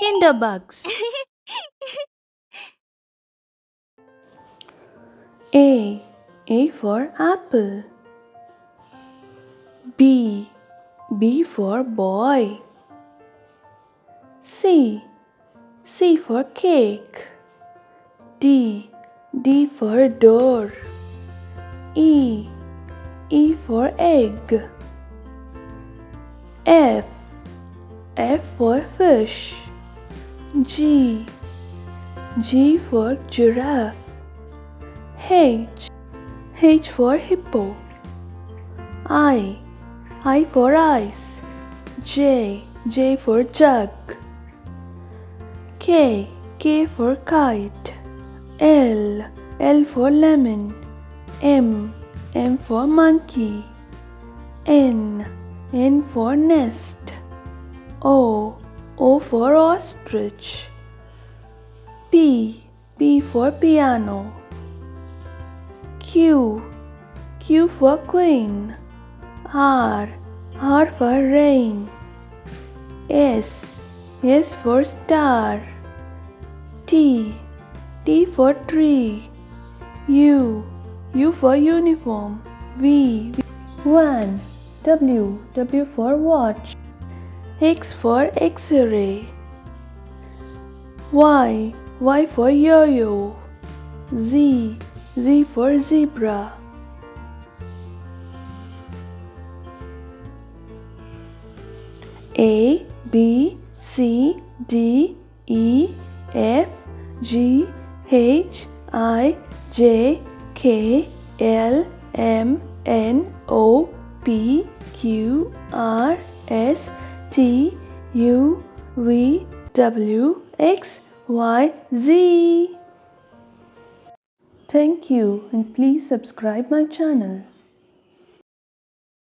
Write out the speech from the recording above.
Kinderbugs. A for apple. B for boy. C for cake. D for door. E for egg. F for fish. G for giraffe. H for hippo. I for ice. J for jug. K for kite. L for lemon. M for monkey. N for nest. O for ostrich. P for piano. Q for queen. R for rain. S for star. T for tree. U for uniform. Van. W for watch. X for X-ray. Y for yo-yo. Z for zebra. A B C D E F G H I J K L M N O P Q R S T U V W X Y Z. Thank you, and please subscribe my channel.